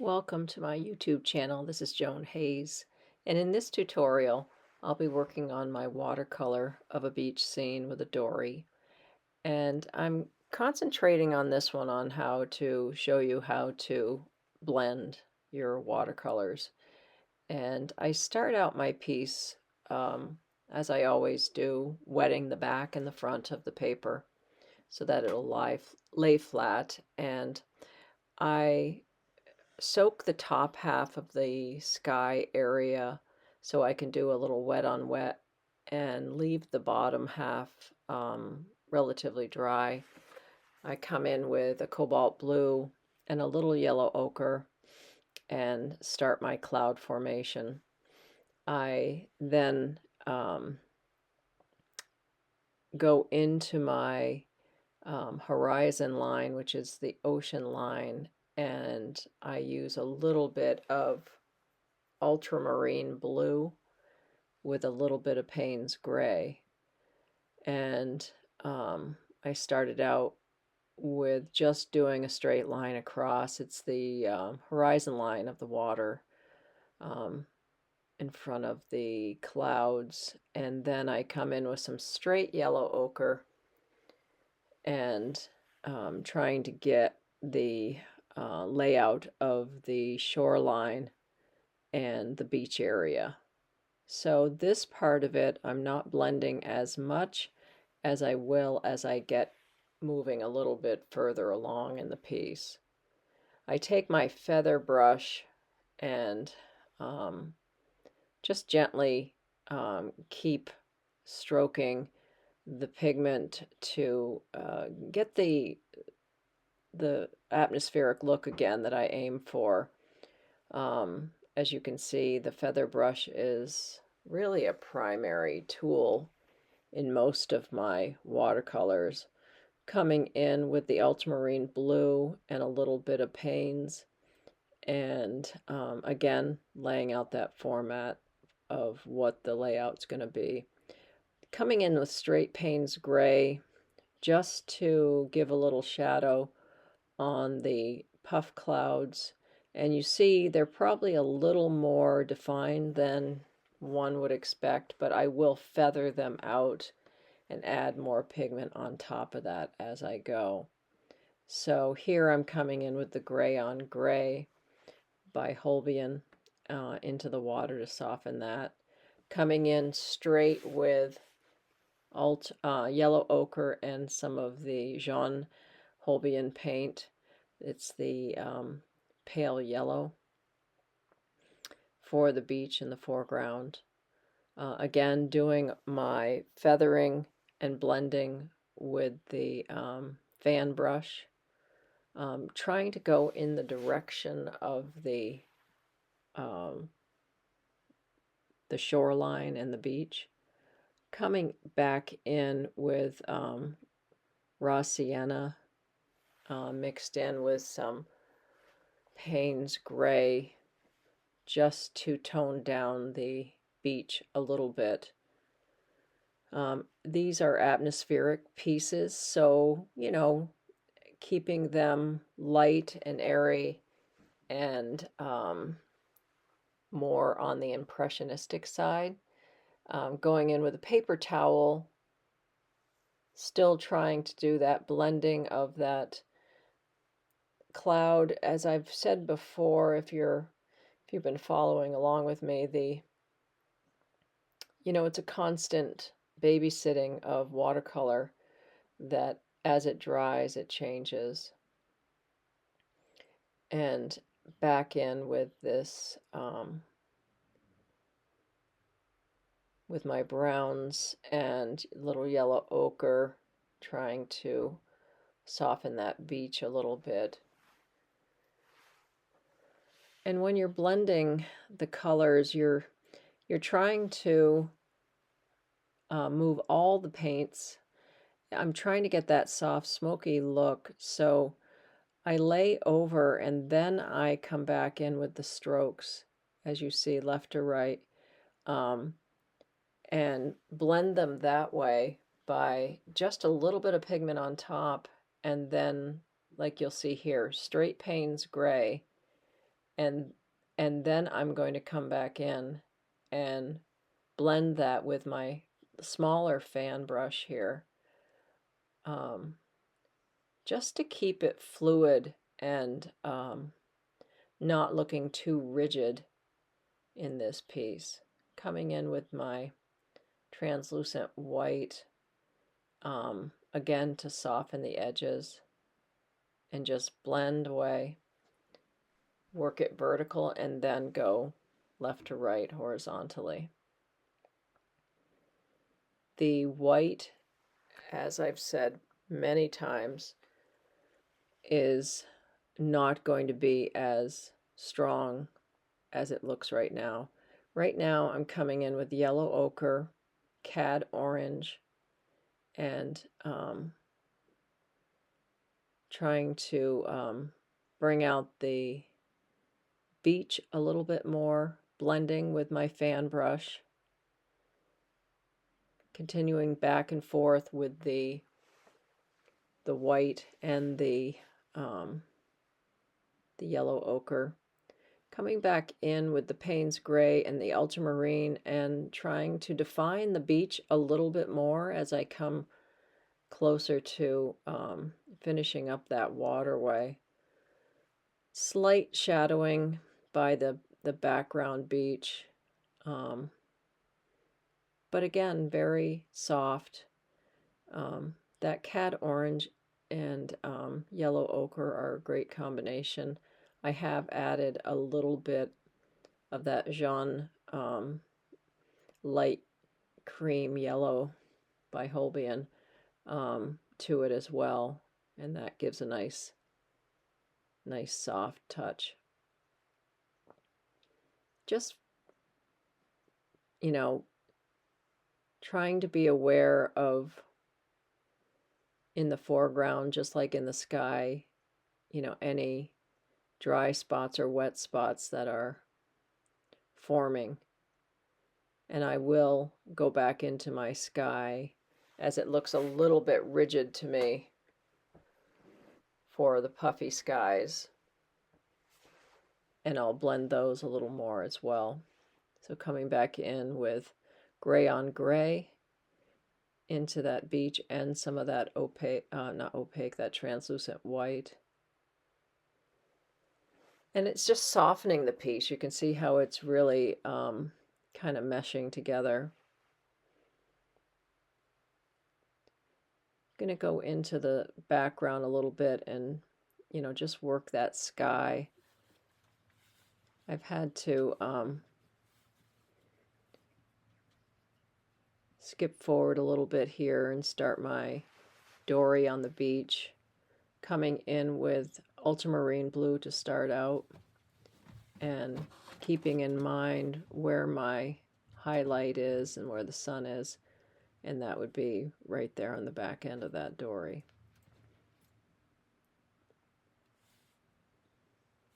Welcome to my YouTube channel. This is Joan Hayes, and in this tutorial I'll be working on my watercolor of a beach scene with a dory, and I'm concentrating on this one on how to show you how to blend your watercolors. And I start out my piece, as I always do, wetting the back and the front of the paper so that it'll lay flat, and I soak the top half of the sky area so I can do a little wet on wet and leave the bottom half relatively dry. I come in with a cobalt blue and a little yellow ochre and start my cloud formation. I then go into my horizon line, which is the ocean line, and I use a little bit of ultramarine blue with a little bit of Payne's gray. And I started out with just doing a straight line across. It's the horizon line of the water in front of the clouds, and then I come in with some straight yellow ochre and trying to get the layout of the shoreline and the beach area. So this part of it I'm not blending as much as I will as I get moving a little bit further along in the piece. I take my feather brush and just gently keep stroking the pigment to get the atmospheric look again that I aim for. As you can see, the feather brush is really a primary tool in most of my watercolors, coming in with the ultramarine blue and a little bit of Payne's, and again laying out that format of what the layout's going to be. Coming in with straight Payne's gray just to give a little shadow on the puff clouds, and you see they're probably a little more defined than one would expect, but I will feather them out and add more pigment on top of that as I go. So here I'm coming in with the gray on gray by Holbein into the water to soften that. Coming in straight with yellow ochre and some of the Jean Holbein paint. It's the pale yellow for the beach in the foreground. Again, doing my feathering and blending with the fan brush, trying to go in the direction of the shoreline and the beach. Coming back in with raw sienna mixed in with some Payne's gray just to tone down the beach a little bit. These are atmospheric pieces, so, keeping them light and airy and more on the impressionistic side. Going in with a paper towel, still trying to do that blending of that cloud. As I've said before, if you've been following along with me, it's a constant babysitting of watercolor that as it dries, it changes. And back in with this, with my browns and little yellow ochre, trying to soften that beach a little bit. And when you're blending the colors, you're trying to move all the paints. I'm trying to get that soft, smoky look, so I lay over and then I come back in with the strokes, as you see, left to right, and blend them that way by just a little bit of pigment on top, and then, like you'll see here, straight Payne's gray, and and then I'm going to come back in and blend that with my smaller fan brush here, um, just to keep it fluid and not looking too rigid in this piece. Coming in with my translucent white, again to soften the edges and just blend away, work it vertical, and then go left to right horizontally. The white, as I've said many times, is not going to be as strong as it looks right now. Right now I'm coming in with yellow ochre, cad orange, and trying to bring out the beach a little bit more, blending with my fan brush, continuing back and forth with the white and the yellow ochre, coming back in with the Payne's gray and the ultramarine, and trying to define the beach a little bit more as I come closer to finishing up that waterway. Slight shadowing by the background beach, but again, very soft. That cad orange and yellow ochre are a great combination. I have added a little bit of that Jean light cream yellow by Holbein to it as well, and that gives a nice soft touch. Just, trying to be aware of, in the foreground, just like in the sky, any dry spots or wet spots that are forming. And I will go back into my sky as it looks a little bit rigid to me for the puffy skies, and I'll blend those a little more as well. So coming back in with gray on gray into that beach and some of that opaque, not opaque, that translucent white. And it's just softening the piece. You can see how it's really kind of meshing together. I'm going to go into the background a little bit and, just work that sky. I've had to skip forward a little bit here and start my dory on the beach, coming in with ultramarine blue to start out, and keeping in mind where my highlight is and where the sun is, and that would be right there on the back end of that dory.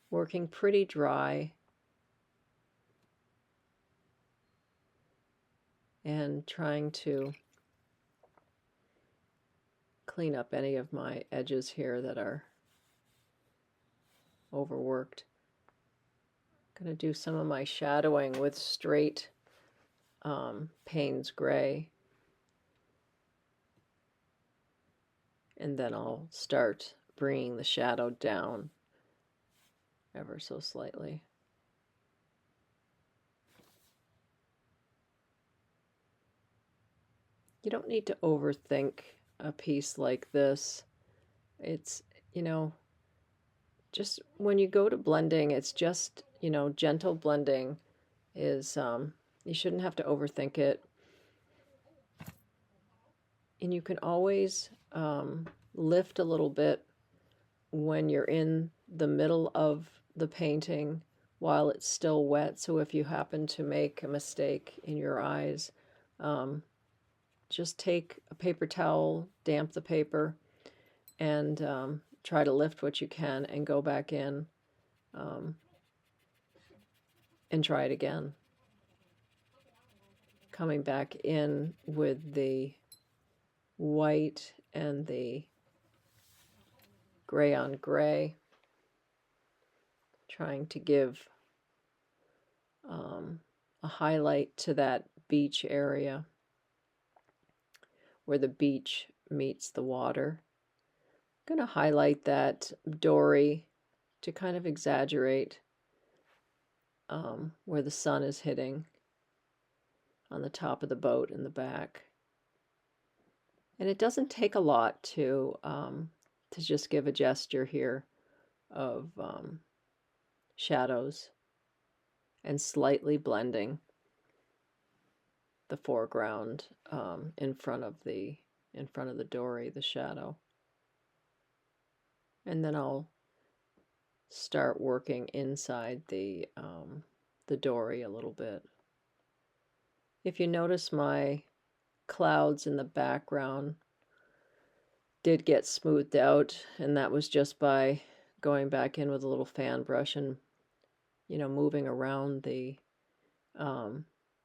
Working pretty dry and trying to clean up any of my edges here that are overworked. I'm going to do some of my shadowing with straight Payne's gray, and then I'll start bringing the shadow down ever so slightly. You don't need to overthink a piece like this. It's, just when you go to blending, it's just, gentle blending is, you shouldn't have to overthink it. And you can always lift a little bit when you're in the middle of the painting while it's still wet. So if you happen to make a mistake in your eyes, just take a paper towel, damp the paper, and try to lift what you can and go back in and try it again. Coming back in with the white and the gray on gray. trying to give a highlight to that beach area where the beach meets the water. I'm going to highlight that dory to kind of exaggerate where the sun is hitting on the top of the boat in the back. And it doesn't take a lot to just give a gesture here of shadows and slightly blending the foreground in front of the dory, the shadow. And then I'll start working inside the dory a little bit. If you notice, my clouds in the background did get smoothed out, and that was just by going back in with a little fan brush and, you know, moving around the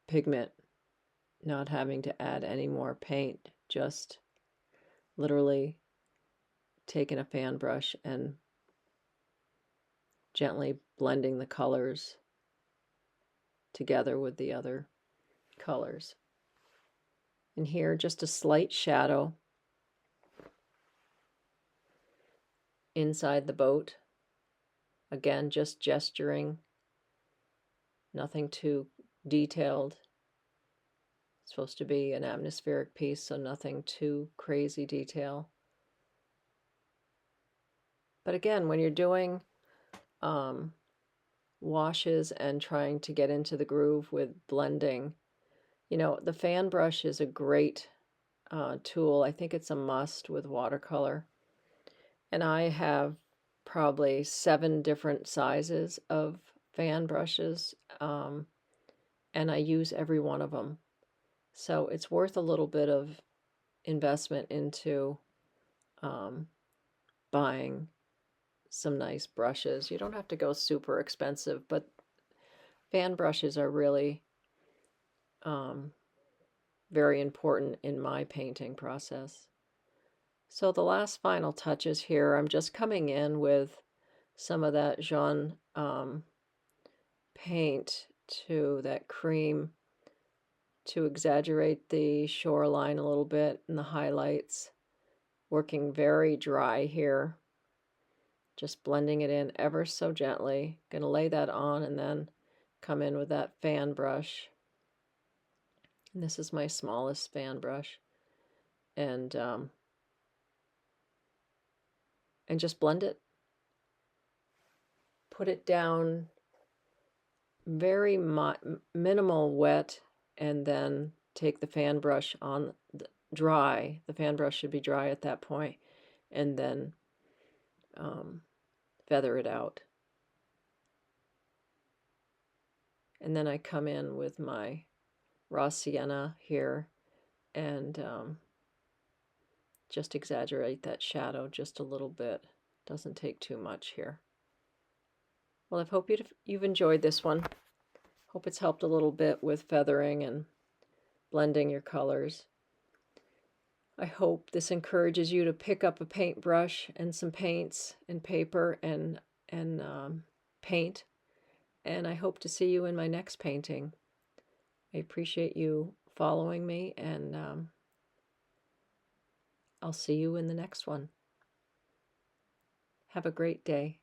pigment, not having to add any more paint, just literally taking a fan brush and gently blending the colors together with the other colors. And here, just a slight shadow inside the boat. Again, just gesturing, nothing too detailed. It's supposed to be an atmospheric piece, so nothing too crazy detail. But again, when you're doing washes and trying to get into the groove with blending, you know, the fan brush is a great tool. I think it's a must with watercolor. And I have probably 7 different sizes of fan brushes, and I use every one of them. So it's worth a little bit of investment into buying some nice brushes. You don't have to go super expensive, but fan brushes are really very important in my painting process. So the last final touches here, I'm just coming in with some of that jaune paint, to that cream, to exaggerate the shoreline a little bit and the highlights. Working very dry here, just blending it in ever so gently. Going to lay that on and then come in with that fan brush. And this is my smallest fan brush. And just blend it. Put it down very minimal wet, and then take the fan brush on dry. The fan brush should be dry at that point, and then feather it out. And then I come in with my raw sienna here and just exaggerate that shadow just a little bit. Doesn't take too much here. Well, I hope you've enjoyed this one. Hope it's helped a little bit with feathering and blending your colors. I hope this encourages you to pick up a paintbrush and some paints and paper and paint. And I hope to see you in my next painting. I appreciate you following me, and I'll see you in the next one. Have a great day.